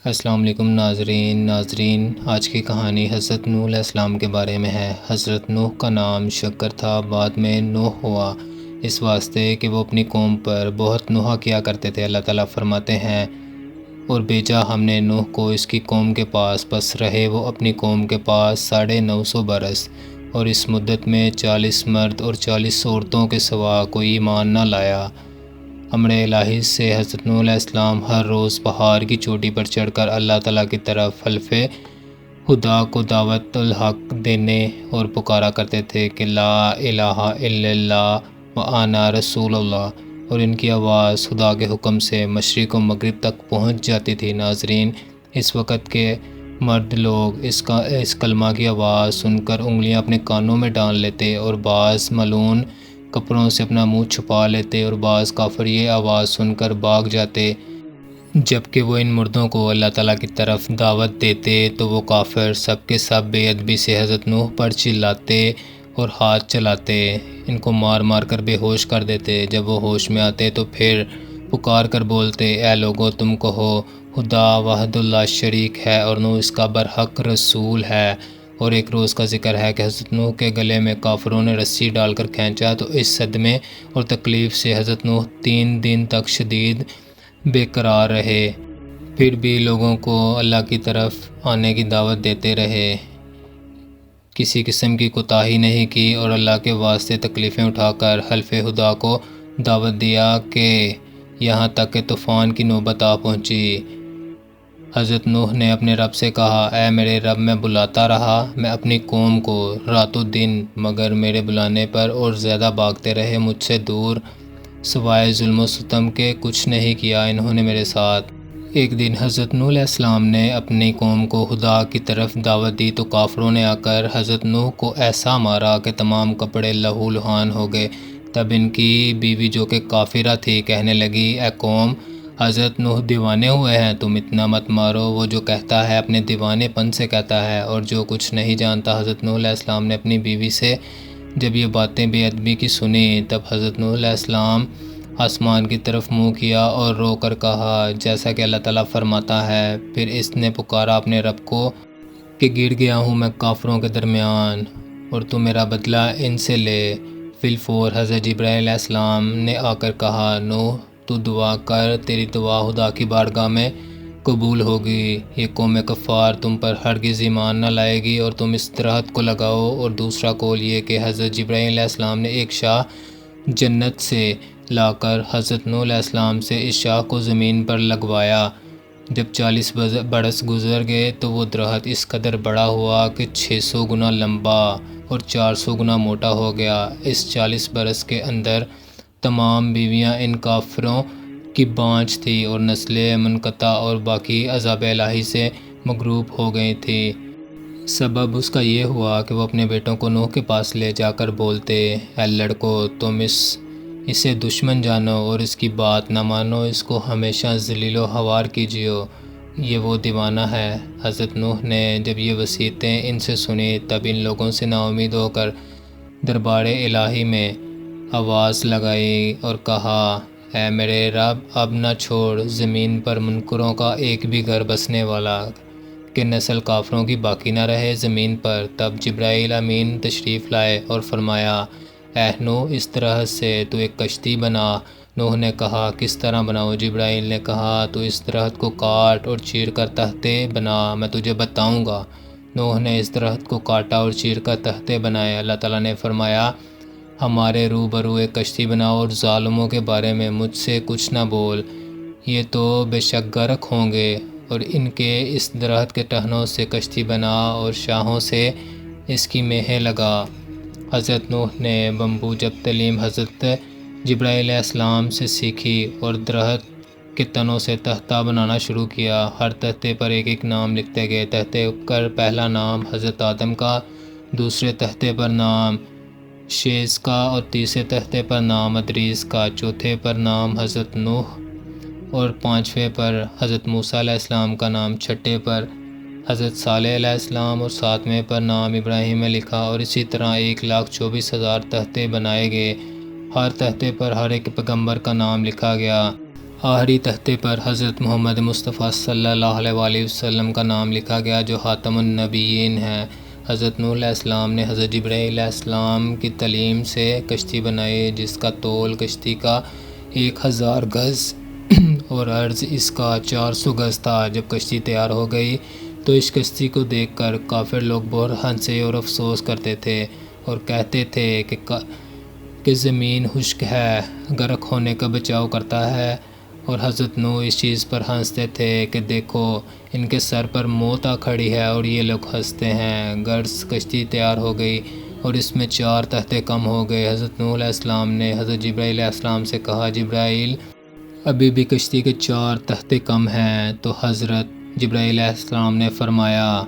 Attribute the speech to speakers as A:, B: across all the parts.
A: السلام علیکم ناظرین، آج کی کہانی حضرت نوح علیہ السلام کے بارے میں ہے۔ حضرت نوح کا نام شکر تھا، بعد میں نوح ہوا، اس واسطے کہ وہ اپنی قوم پر بہت نوحہ کیا کرتے تھے۔ اللہ تعالیٰ فرماتے ہیں، اور بھیجا ہم نے نوح کو اس کی قوم کے پاس، پس رہے وہ اپنی قوم کے پاس 950 برس، اور اس مدت میں 40 مرد اور 40 عورتوں کے سوا کوئی ایمان نہ لایا۔ امر الہی سے حضرت نوح علیہ السلام ہر روز پہاڑ کی چوٹی پر چڑھ کر اللہ تعالیٰ کی طرف حلف خدا کو دعوت الحق دینے اور پکارا کرتے تھے کہ لا الہ الا اللہ وانا رسول اللہ، اور ان کی آواز خدا کے حکم سے مشرق و مغرب تک پہنچ جاتی تھی۔ ناظرین، اس وقت کے مرد لوگ اس کلمہ کی آواز سن کر انگلیاں اپنے کانوں میں ڈال لیتے، اور بعض ملعون کپڑوں سے اپنا منہ چھپا لیتے، اور بعض کافر یہ آواز سن کر بھاگ جاتے۔ جبکہ وہ ان مردوں کو اللہ تعالیٰ کی طرف دعوت دیتے تو وہ کافر سب کے سب بے ادبی سے حضرت نوح پر چلاتے اور ہاتھ چلاتے، ان کو مار مار کر بے ہوش کر دیتے۔ جب وہ ہوش میں آتے تو پھر پکار کر بولتے، اے لوگو تم کہو خدا وحدہ لا شریک ہے اور نوح اس کا برحق رسول ہے۔ اور ایک روز کا ذکر ہے کہ حضرت نوح کے گلے میں کافروں نے رسی ڈال کر کھینچا تو اس صدمے اور تکلیف سے حضرت نوح 3 دن تک شدید بے قرار رہے، پھر بھی لوگوں کو اللہ کی طرف آنے کی دعوت دیتے رہے، کسی قسم کی کوتاہی نہیں کی، اور اللہ کے واسطے تکلیفیں اٹھا کر حلف خدا کو دعوت دیا کہ یہاں تک کہ طوفان کی نوبت آ پہنچی۔ حضرت نوح نے اپنے رب سے کہا، اے میرے رب، میں بلاتا رہا میں اپنی قوم کو رات و دن، مگر میرے بلانے پر اور زیادہ بھاگتے رہے، مجھ سے دور سوائے ظلم و ستم کے کچھ نہیں کیا انہوں نے میرے ساتھ۔ ایک دن حضرت نوح علیہ السلام نے اپنی قوم کو خدا کی طرف دعوت دی تو کافروں نے آ کر حضرت نوح کو ایسا مارا کہ تمام کپڑے لہو لہان ہو گئے۔ تب ان کی بیوی جو کہ کافرہ تھی کہنے لگی، اے قوم، حضرت نوح دیوانے ہوئے ہیں، تم اتنا مت مارو، وہ جو کہتا ہے اپنے دیوانے پن سے کہتا ہے اور جو کچھ نہیں جانتا۔ حضرت نوح علیہ السلام نے اپنی بیوی سے جب یہ باتیں بے ادبی کی سنی، تب حضرت نوح علیہ السلام آسمان کی طرف منہ کیا اور رو کر کہا، جیسا کہ اللہ تعالیٰ فرماتا ہے، پھر اس نے پکارا اپنے رب کو کہ گر گیا ہوں میں کافروں کے درمیان، اور تو میرا بدلہ ان سے لے۔ فی الفور حضرت جبرائیل علیہ السلام نے آ کر کہا، نوح تو دعا کر، تیری دعا خدا کی بارگاہ میں قبول ہوگی، یہ قوم کفار تم پر ہرگز ایمان نہ لائے گی، اور تم اس درخت کو لگاؤ۔ اور دوسرا قول یہ کہ حضرت جبرائیل علیہ السلام نے ایک شاخ جنت سے لا کر حضرت نوح علیہ السلام سے اس شاخ کو زمین پر لگوایا۔ جب 40 برس گزر گئے تو وہ درخت اس قدر بڑا ہوا کہ 600 گنا لمبا اور 400 گنا موٹا ہو گیا۔ اس 40 برس کے اندر تمام بیویاں ان کافروں کی بانجھ تھی اور نسلیں منقطع اور باقی عذاب الہی سے مغروب ہو گئی تھی۔ سبب اس کا یہ ہوا کہ وہ اپنے بیٹوں کو نوح کے پاس لے جا کر بولتے، اے لڑکو، تم اسے دشمن جانو اور اس کی بات نہ مانو، اس کو ہمیشہ ذلیل و خوار کیجیو، یہ وہ دیوانہ ہے۔ حضرت نوح نے جب یہ وصیتیں ان سے سنی تب ان لوگوں سے نا امید ہو کر دربار الہی میں آواز لگائی اور کہا، اے میرے رب، اب نہ چھوڑ زمین پر منکروں کا ایک بھی گھر بسنے والا، کہ نسل کافروں کی باقی نہ رہے زمین پر۔ تب جبرائیل امین تشریف لائے اور فرمایا، اے نوح، اس طرح سے تو ایک کشتی بنا۔ نوح نے کہا، کس طرح بناؤں؟ جبرائیل نے کہا، تو اس درخت کو کاٹ اور چیر کر تختے بنا، میں تجھے بتاؤں گا۔ نوح نے اس درخت کو کاٹا اور چیر کر تختے بنائے۔ اللہ تعالیٰ نے فرمایا، ہمارے روبرو ایک کشتی بناؤ اور ظالموں کے بارے میں مجھ سے کچھ نہ بول، یہ تو بے شک غرق ہوں گے۔ اور ان کے اس درخت کے ٹہنوں سے کشتی بنا اور شاخوں سے اس کی میخیں لگا۔ حضرت نوح نے بمبو جب تعلیم حضرت جبرائیل علیہ السلام سے سیکھی اور درخت کے تنوں سے تختہ بنانا شروع کیا۔ ہر تختے پر ایک ایک نام لکھتے گئے۔ تختے پر پہلا نام حضرت آدم کا، دوسرے تختے پر نام شیز کا، اور تیسرے تختے پر نام ادریس کا، چوتھے پر نام حضرت نوح، اور پانچویں پر حضرت موسیٰ علیہ السلام کا نام، چھٹے پر حضرت صالح علیہ السلام اور ساتویں پر نام ابراہیم میں لکھا، اور اسی طرح 1,24,000 تختے بنائے گئے۔ ہر تختے پر ہر ایک پیغمبر کا نام لکھا گیا۔ آخری تختے پر حضرت محمد مصطفیٰ صلی اللہ علیہ وسلم کا نام لکھا گیا جو خاتم النبیین ہیں۔ حضرت نوح علیہ السلام نے حضرت جبرائیل علیہ السلام کی تعلیم سے کشتی بنائی جس کا طول کشتی کا 1000 گز اور عرض اس کا 400 گز تھا۔ جب کشتی تیار ہو گئی تو اس کشتی کو دیکھ کر کافر لوگ بہت ہنسے اور افسوس کرتے تھے اور کہتے تھے کہ زمین خشک ہے، غرق ہونے کا بچاؤ کرتا ہے، اور حضرت نوح اس چیز پر ہنستے تھے کہ دیکھو ان کے سر پر موت آ کھڑی ہے اور یہ لوگ ہنستے ہیں۔ غرض کشتی تیار ہو گئی اور اس میں 4 تختے کم ہو گئے۔ حضرت نوح علیہ السلام نے حضرت جبرائیل علیہ السلام سے کہا، جبرائیل ابھی بھی کشتی کے 4 تختے کم ہیں، تو حضرت جبرائیل علیہ السلام نے فرمایا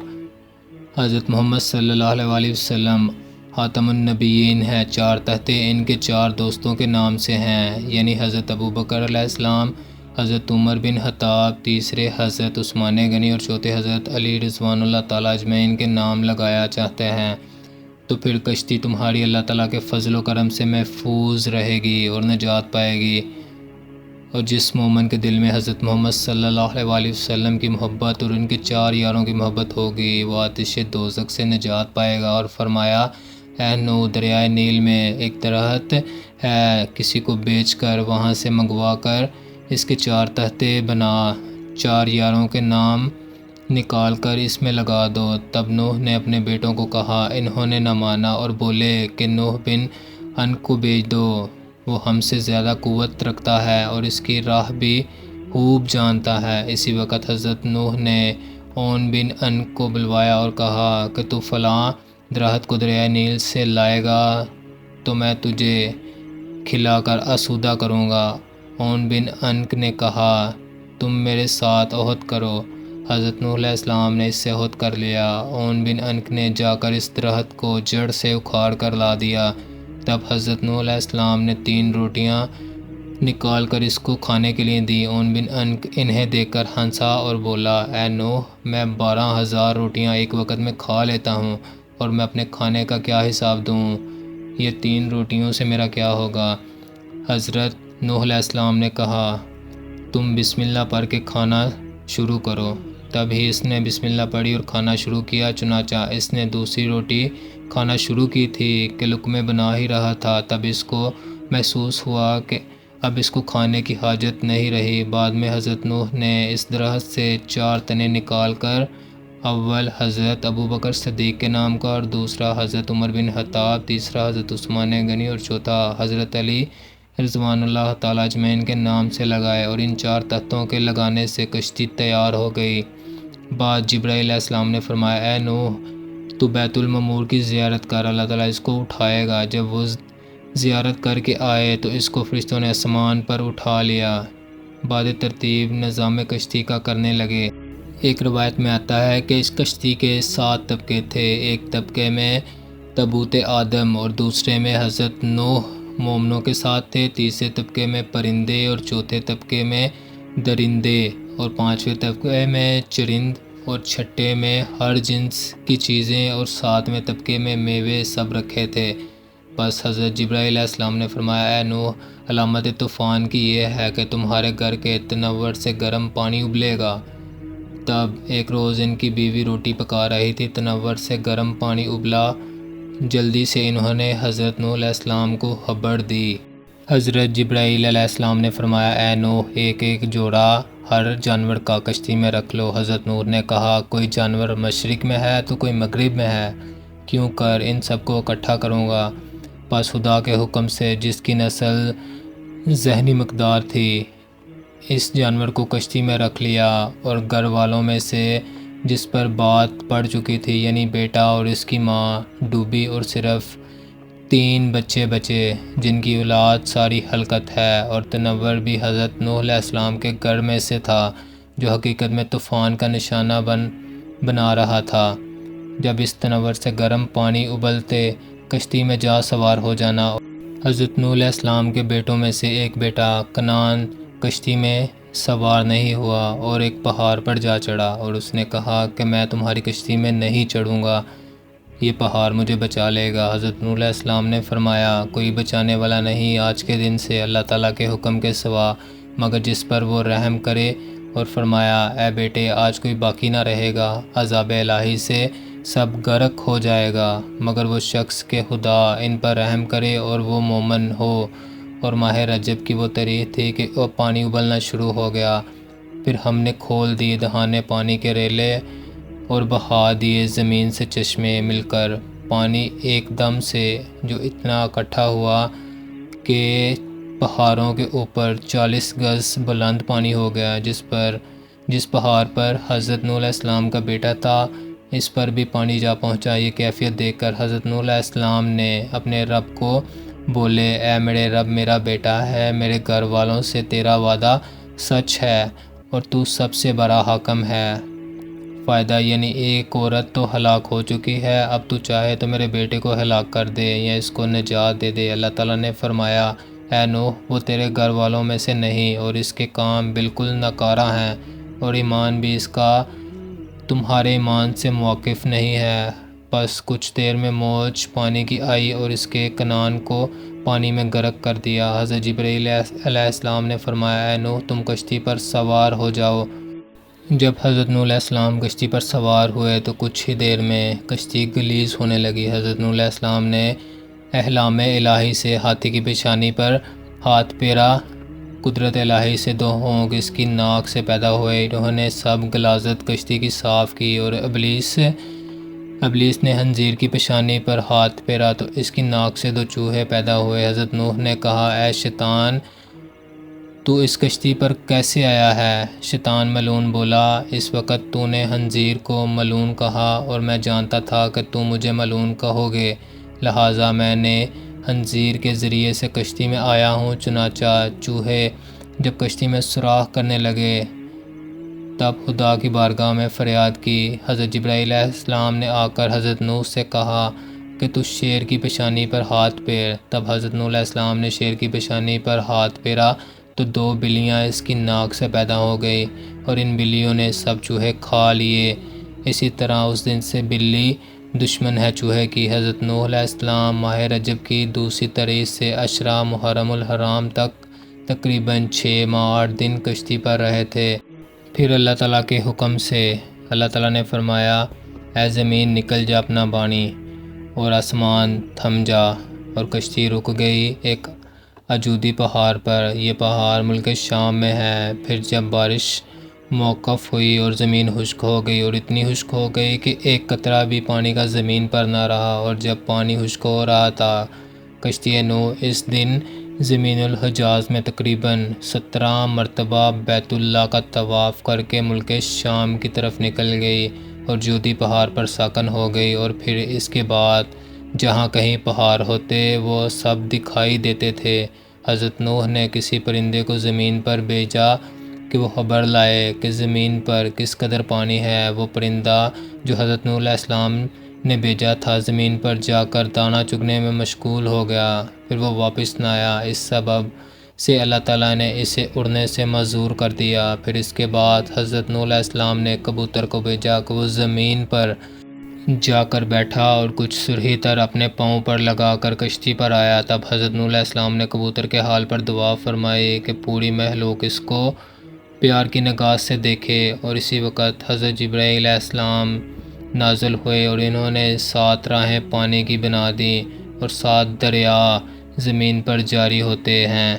A: حضرت محمد صلی اللہ علیہ وسلم خاتم النبیین ہے، 4 تختے ان کے 4 دوستوں کے نام سے ہیں، یعنی حضرت ابوبکر علیہ السلام، حضرت عمر بن خطاب، تیسرے حضرت عثمان غنی اور چوتھے حضرت علی رضوان اللہ تعالیٰ اجمعین کے نام لگایا چاہتے ہیں، تو پھر کشتی تمہاری اللہ تعالیٰ کے فضل و کرم سے محفوظ رہے گی اور نجات پائے گی۔ اور جس مومن کے دل میں حضرت محمد صلی اللہ علیہ وسلم کی محبت اور ان کے 4 یاروں کی محبت ہوگی وہ آتش دوزخ سے نجات پائے گا۔ اور فرمایا، اے نوح، دریائے نیل میں ایک درخت ہے، کسی کو بیچ کر وہاں سے منگوا کر اس کے 4 تختے بنا، 4 یاروں کے نام نکال کر اس میں لگا دو۔ تب نوح نے اپنے بیٹوں کو کہا، انہوں نے نہ مانا اور بولے کہ نوح بن ان کو بیچ دو، وہ ہم سے زیادہ قوت رکھتا ہے اور اس کی راہ بھی خوب جانتا ہے۔ اسی وقت حضرت نوح نے اون بن ان کو بلوایا اور کہا کہ تو فلاں درخت کو دریائے نیل سے لائے گا تو میں تجھے کھلا کر آسودہ کروں گا۔ اون بن ان نے کہا، تم میرے ساتھ عہد کرو۔ حضرت نوح علیہ السلام نے اس سے عہد کر لیا۔ اون بن ان نے جا کر اس درخت کو جڑ سے اکھاڑ کر لا دیا۔ تب حضرت نوح علیہ السلام نے 3 روٹیاں نکال کر اس کو کھانے کے لیے دی۔ اون بن ان انہیں دیکھ کر ہنسا اور بولا، اے نوح، میں 12,000 روٹیاں ایک وقت میں کھا لیتا ہوں اور میں اپنے کھانے کا کیا حساب دوں؟ یہ 3 روٹیوں سے میرا کیا ہوگا؟ حضرت نوح علیہ السلام نے کہا، تم بسم اللہ پڑھ کے کھانا شروع کرو۔ تب ہی اس نے بسم اللہ پڑھی اور کھانا شروع کیا۔ چنانچہ اس نے دوسری روٹی کھانا شروع کی تھی کہ لقمے بنا ہی رہا تھا، تب اس کو محسوس ہوا کہ اب اس کو کھانے کی حاجت نہیں رہی۔ بعد میں حضرت نوح نے اس درخت سے 4 تنے نکال کر اول حضرت ابوبکر صدیق کے نام کا اور دوسرا حضرت عمر بن خطاب، تیسرا حضرت عثمان غنی اور چوتھا حضرت علی رضوان اللہ تعالیٰ اجمعین کے نام سے لگائے، اور ان 4 تختوں کے لگانے سے کشتی تیار ہو گئی۔ بعد جبرائیل علیہ السلام نے فرمایا، اے نوح، تو بیت المعمور کی زیارت کر، اللہ تعالیٰ اس کو اٹھائے گا۔ جب وہ زیارت کر کے آئے تو اس کو فرشتوں نے آسمان پر اٹھا لیا۔ بعد ترتیب نظام کشتی کا کرنے لگے۔ ایک روایت میں آتا ہے کہ اس کشتی کے 7 طبقے تھے، ایک طبقے میں تابوت آدم اور دوسرے میں حضرت نوح مومنوں کے ساتھ تھے، تیسرے طبقے میں پرندے اور چوتھے طبقے میں درندے اور 5ویں طبقے میں چرند اور چھٹے میں ہر جنس کی چیزیں اور 7ویں طبقے میں میوے سب رکھے تھے۔ بس حضرت جبرائیل علیہ السلام نے فرمایا، اے نوح، علامت طوفان کی یہ ہے کہ تمہارے گھر کے تنور سے گرم پانی ابلے گا۔ تب ایک روز ان کی بیوی روٹی پکا رہی تھی، تنور سے گرم پانی ابلا، جلدی سے انہوں نے حضرت نوح علیہ السلام کو خبر دی۔ حضرت جبرائیل علیہ السلام نے فرمایا، اے نوح، ایک جوڑا ہر جانور کا کشتی میں رکھ لو۔ حضرت نوح نے کہا، کوئی جانور مشرق میں ہے تو کوئی مغرب میں ہے، کیوں کر ان سب کو اکٹھا کروں گا؟ پس خدا کے حکم سے جس کی نسل ذہنی مقدار تھی اس جانور کو کشتی میں رکھ لیا، اور گھر والوں میں سے جس پر بات پڑ چکی تھی یعنی بیٹا اور اس کی ماں ڈوبی، اور صرف 3 بچے بچے جن کی اولاد ساری ہلکت ہے، اور تنور بھی حضرت نوح علیہ السلام کے گھر میں سے تھا جو حقیقت میں طوفان کا نشانہ بنا رہا تھا۔ جب اس تنور سے گرم پانی ابلتے کشتی میں جا سوار ہو جانا۔ حضرت نوح علیہ السلام کے بیٹوں میں سے ایک بیٹا کنعان کشتی میں سوار نہیں ہوا اور ایک پہاڑ پر جا چڑھا، اور اس نے کہا کہ میں تمہاری کشتی میں نہیں چڑھوں گا، یہ پہاڑ مجھے بچا لے گا۔ حضرت نوح علیہ السلام نے فرمایا، کوئی بچانے والا نہیں، آج کے دن سے اللہ تعالیٰ کے حکم کے سوا مگر جس پر وہ رحم کرے، اور فرمایا اے بیٹے آج کوئی باقی نہ رہے گا، عذاب الہی سے سب غرق ہو جائے گا مگر وہ شخص کہ خدا ان پر رحم کرے اور وہ مومن ہو۔ اور ماہ رجب کی وہ تاریخ تھی کہ پانی ابلنا شروع ہو گیا، پھر ہم نے کھول دیے دہانے پانی کے ریلے اور بہا دیے زمین سے چشمے مل کر، پانی ایک دم سے جو اتنا اکٹھا ہوا کہ پہاڑوں کے اوپر 40 گز بلند پانی ہو گیا، جس پہاڑ پر حضرت نوح علیہ السلام کا بیٹا تھا اس پر بھی پانی جا پہنچا۔ یہ کیفیت دیکھ کر حضرت نوح علیہ السلام نے اپنے رب کو بولے اے میرے رب، میرا بیٹا ہے، میرے گھر والوں سے تیرا وعدہ سچ ہے اور تو سب سے بڑا حاکم ہے۔ فائدہ یعنی ایک عورت تو ہلاک ہو چکی ہے، اب تو چاہے تو میرے بیٹے کو ہلاک کر دے یا اس کو نجات دے دے۔ اللہ تعالیٰ نے فرمایا اے نوح، وہ تیرے گھر والوں میں سے نہیں اور اس کے کام بالکل ناکارہ ہیں اور ایمان بھی اس کا تمہارے ایمان سے موقف نہیں ہے۔ بس کچھ دیر میں موج پانی کی آئی اور اس کے کنعان کو پانی میں غرق کر دیا۔ حضرت جبرائیل علیہ السلام نے فرمایا اے نوح، تم کشتی پر سوار ہو جاؤ۔ جب حضرت نوح علیہ السلام کشتی پر سوار ہوئے تو کچھ ہی دیر میں کشتی گلیز ہونے لگی۔ حضرت نوح علیہ السلام نے احلام الہی سے ہاتھی کی پیشانی پر ہاتھ پھیرا، قدرت الہی سے 2 ہونک اس کی ناک سے پیدا ہوئے، انہوں نے سب غلاظت کشتی کی صاف کی، اور ابلیس نے خنزیر کی پیشانی پر ہاتھ پھیرا تو اس کی ناک سے 2 چوہے پیدا ہوئے۔ حضرت نوح نے کہا اے شیطان، تو اس کشتی پر کیسے آیا ہے؟ شیطان ملعون بولا اس وقت تو نے خنزیر کو ملعون کہا اور میں جانتا تھا کہ تو مجھے ملعون کہو گے، لہٰذا میں نے خنزیر کے ذریعے سے کشتی میں آیا ہوں۔ چنانچہ چوہے جب کشتی میں سوراخ کرنے لگے تب خدا کی بارگاہ میں فریاد کی۔ حضرت جبرائیل علیہ السلام نے آ کر حضرت نوح سے کہا کہ تو شیر کی پیشانی پر ہاتھ پھیر۔ تب حضرت نوح علیہ السلام نے شیر کی پیشانی پر ہاتھ پھیرا تو 2 بلیاں اس کی ناک سے پیدا ہو گئی اور ان بلیوں نے سب چوہے کھا لیے۔ اسی طرح اس دن سے بلی دشمن ہے چوہے کی۔ حضرت نوح علیہ السلام ماہ رجب کی دوسری تاریخ سے عشرہ محرم الحرام تک تقریباً 6 ماہ 8 دن کشتی پر رہے تھے۔ پھر اللہ تعالیٰ کے حکم سے اللہ تعالیٰ نے فرمایا اے زمین نکل جا اپنا بانی، اور آسمان تھم جا، اور کشتی رک گئی ایک اجودی پہاڑ پر۔ یہ پہاڑ ملک شام میں ہے۔ پھر جب بارش موقف ہوئی اور زمین خشک ہو گئی، اور اتنی خشک ہو گئی کہ ایک قطرہ بھی پانی کا زمین پر نہ رہا، اور جب پانی خشک ہو رہا تھا کشتی نوح اس دن زمین الحجاز میں تقریباً 17 مرتبہ بیت اللہ کا طواف کر کے ملک شام کی طرف نکل گئی اور جودی پہاڑ پر ساکن ہو گئی، اور پھر اس کے بعد جہاں کہیں پہاڑ ہوتے وہ سب دکھائی دیتے تھے۔ حضرت نوح نے کسی پرندے کو زمین پر بھیجا کہ وہ خبر لائے کہ زمین پر کس قدر پانی ہے۔ وہ پرندہ جو حضرت نوح علیہ السلام نے بھیجا تھا زمین پر جا کر دانہ چگنے میں مشغول ہو گیا، پھر وہ واپس نہ آیا۔ اس سبب سے اللہ تعالیٰ نے اسے اڑنے سے معذور کر دیا۔ پھر اس کے بعد حضرت نوح علیہ السلام نے کبوتر کو بھیجا کہ وہ زمین پر جا کر بیٹھا اور کچھ سرخی تر اپنے پاؤں پر لگا کر کشتی پر آیا۔ تب حضرت نوح علیہ السلام نے کبوتر کے حال پر دعا فرمائی کہ پوری مخلوق اس کو پیار کی نگاہ سے دیکھے، اور اسی وقت حضرت جبرائیل علیہ السلام نازل ہوئے اور انہوں نے 7 راہیں پانی کی بنا دیں اور 7 دریا زمین پر جاری ہوتے ہیں۔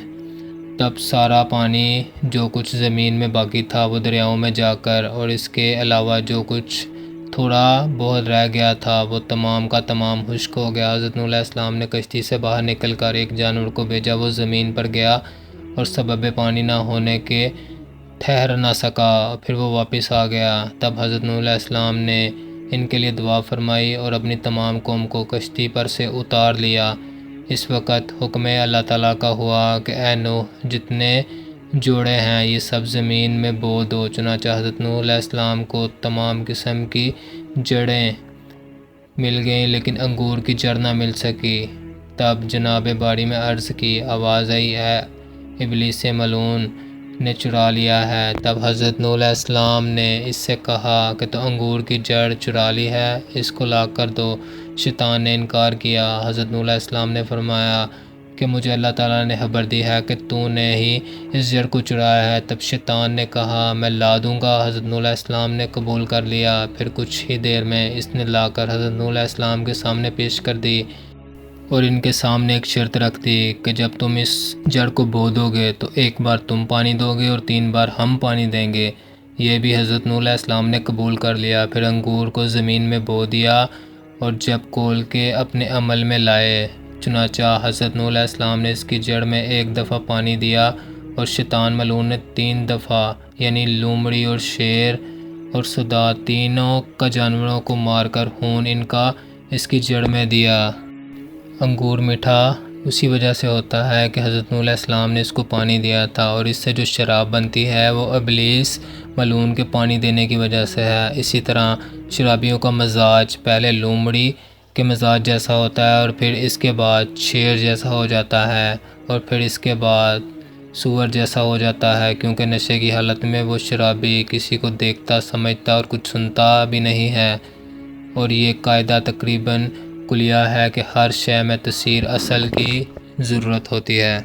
A: تب سارا پانی جو کچھ زمین میں باقی تھا وہ دریاؤں میں جا کر، اور اس کے علاوہ جو کچھ تھوڑا بہت رہ گیا تھا وہ تمام کا تمام خشک ہو گیا۔ حضرت نوح علیہ السلام نے کشتی سے باہر نکل کر ایک جانور کو بھیجا، وہ زمین پر گیا اور سبب پانی نہ ہونے کے ٹھہر نہ سکا، پھر وہ واپس آ گیا۔ تب حضرت نوح علیہ السلام نے ان کے لیے دعا فرمائی اور اپنی تمام قوم کو کشتی پر سے اتار لیا۔ اس وقت حکم اللہ تعالیٰ کا ہوا کہ اے نوح، جتنے جوڑے ہیں یہ سب زمین میں بو دو۔ چنانچہ حضرت نوح علیہ السلام کو تمام قسم کی جڑیں مل گئیں لیکن انگور کی جڑ نہ مل سکی۔ تب جناب باری میں عرض کی، آواز آئی اے ابلیس ملعون نے چرا لیا ہے۔ تب حضرت نوح علیہ السلام نے اس سے کہا کہ تو انگور کی جڑ چرا لی ہے، اس کو لا کر دو۔ شیطان نے انکار کیا۔ حضرت نوح علیہ السلام نے فرمایا کہ مجھے اللہ تعالیٰ نے خبر دی ہے کہ تو نے ہی اس جڑ کو چرایا ہے۔ تب شیطان نے کہا میں لا دوں گا۔ حضرت نوح علیہ السلام نے قبول کر لیا۔ پھر کچھ ہی دیر میں اس نے لا کر حضرت نوح علیہ السلام کے سامنے پیش کر دی اور ان کے سامنے ایک شرط رکھ دی کہ جب تم اس جڑ کو بو دو گے تو ایک بار تم پانی دو گے اور 3 بار ہم پانی دیں گے۔ یہ بھی حضرت نوح علیہ السلام نے قبول کر لیا۔ پھر انگور کو زمین میں بو دیا اور جب کھول کے اپنے عمل میں لائے، چنانچہ حضرت نوح علیہ السلام نے اس کی جڑ میں 1 دفعہ پانی دیا اور شیطان ملعون نے 3 دفعہ یعنی لومڑی اور شیر اور صداع تینوں کا جانوروں کو مار کر خون ان کا اس کی جڑ میں دیا۔ انگور میٹھا اسی وجہ سے ہوتا ہے کہ حضرت نوح علیہ السلام نے اس کو پانی دیا تھا، اور اس سے جو شراب بنتی ہے وہ ابلیس ملعون کے پانی دینے کی وجہ سے ہے۔ اسی طرح شرابیوں کا مزاج پہلے لومڑی کے مزاج جیسا ہوتا ہے اور پھر اس کے بعد شیر جیسا ہو جاتا ہے اور پھر اس کے بعد سور جیسا ہو جاتا ہے، کیونکہ نشے کی حالت میں وہ شرابی کسی کو دیکھتا سمجھتا اور کچھ سنتا بھی نہیں ہے۔ اور یہ قاعدہ تقریباً کلیہ ہے کہ ہر شے میں تاثیر اصل کی ضرورت ہوتی ہے۔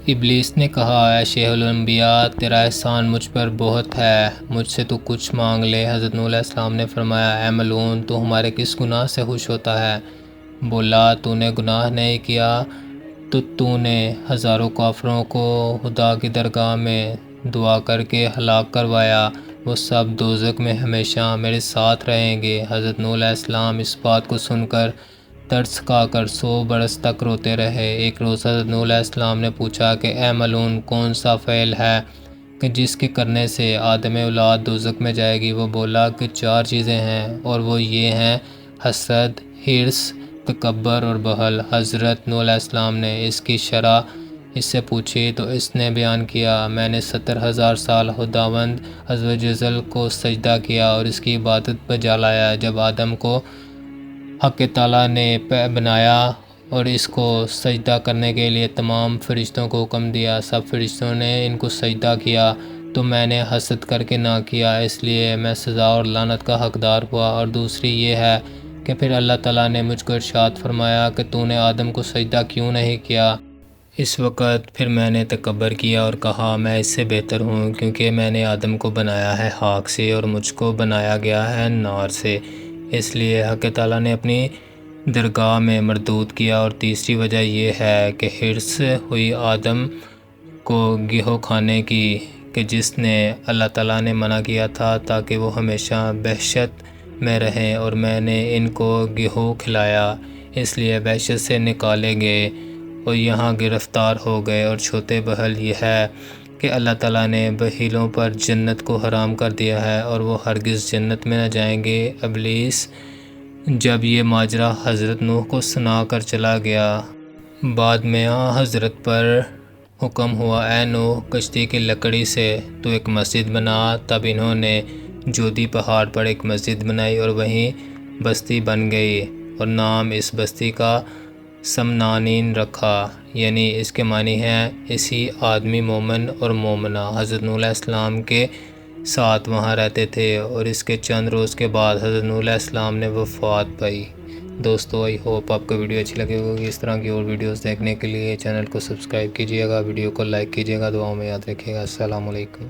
A: ابلیس نے کہا اے شیخ الانبیاء، تیرا احسان مجھ پر بہت ہے، مجھ سے تو کچھ مانگ لے۔ حضرت نوح علیہ السلام نے فرمایا اے ملعون، تو ہمارے کس گناہ سے خوش ہوتا ہے؟ بولا تو نے گناہ نہیں کیا تو نے ہزاروں کافروں کو خدا کی درگاہ میں دعا کر کے ہلاک کروایا، وہ سب دوزخ میں ہمیشہ میرے ساتھ رہیں گے۔ حضرت نوح علیہ السلام اس بات کو سن کر ترس کھا کر 100 برس تک روتے رہے۔ ایک روز حضرت نوح علیہ السلام نے پوچھا کہ اے ملعون، کون سا فعل ہے کہ جس کے کرنے سے آدم اولاد دوزخ میں جائے گی؟ وہ بولا کہ 4 چیزیں ہیں اور وہ یہ ہیں حسد، حرص، تکبر اور بخل۔ حضرت نوح علیہ السلام نے اس کی شرح اس سے پوچھی تو اس نے بیان کیا میں نے 70,000 سال خداوند عز و جل کو سجدہ کیا اور اس کی عبادت بجا لایا۔ جب آدم کو حق تعالیٰ نے بنایا اور اس کو سجدہ کرنے کے لیے تمام فرشتوں کو حکم دیا، سب فرشتوں نے ان کو سجدہ کیا، تو میں نے حسد کر کے نہ کیا، اس لیے میں سزا اور لعنت کا حقدار ہوا۔ اور دوسری یہ ہے کہ پھر اللہ تعالیٰ نے مجھ کو ارشاد فرمایا کہ تو نے آدم کو سجدہ کیوں نہیں کیا؟ اس وقت پھر میں نے تکبر کیا اور کہا میں اس سے بہتر ہوں، کیونکہ میں نے آدم کو بنایا ہے خاک سے اور مجھ کو بنایا گیا ہے نار سے، اس لیے حق تعالیٰ نے اپنی درگاہ میں مردود کیا۔ اور تیسری وجہ یہ ہے کہ حرص ہوئی آدم کو گیہوں کھانے کی کہ جس نے اللہ تعالیٰ نے منع کیا تھا تاکہ وہ ہمیشہ وحشت میں رہیں، اور میں نے ان کو گیہوں کھلایا اس لیے وحشت سے نکالے گئے اور یہاں گرفتار ہو گئے۔ اور چھوٹے بخل یہ ہے کہ اللہ تعالیٰ نے بخیلوں پر جنت کو حرام کر دیا ہے اور وہ ہرگز جنت میں نہ جائیں گے۔ ابلیس جب یہ ماجرا حضرت نوح کو سنا کر چلا گیا، بعد میں حضرت پر حکم ہوا اے نوح، کشتی کی لکڑی سے تو ایک مسجد بنا۔ تب انہوں نے جودی پہاڑ پر ایک مسجد بنائی اور وہیں بستی بن گئی، اور نام اس بستی کا سمنانین رکھا، یعنی اس کے معنی ہیں اسی آدمی مومن اور مومنہ حضرت نوح علیہ السلام کے ساتھ وہاں رہتے تھے۔ اور اس کے چند روز کے بعد حضرت نوح علیہ السلام نے وفات پائی۔ دوستو آئی ہوپ آپ کو ویڈیو اچھی لگی ہوگی۔ اس طرح کی اور ویڈیوز دیکھنے کے لیے چینل کو سبسکرائب کیجیے گا، ویڈیو کو لائک کیجیے گا، دعاؤں میں یاد رکھیے گا۔ السلام علیکم۔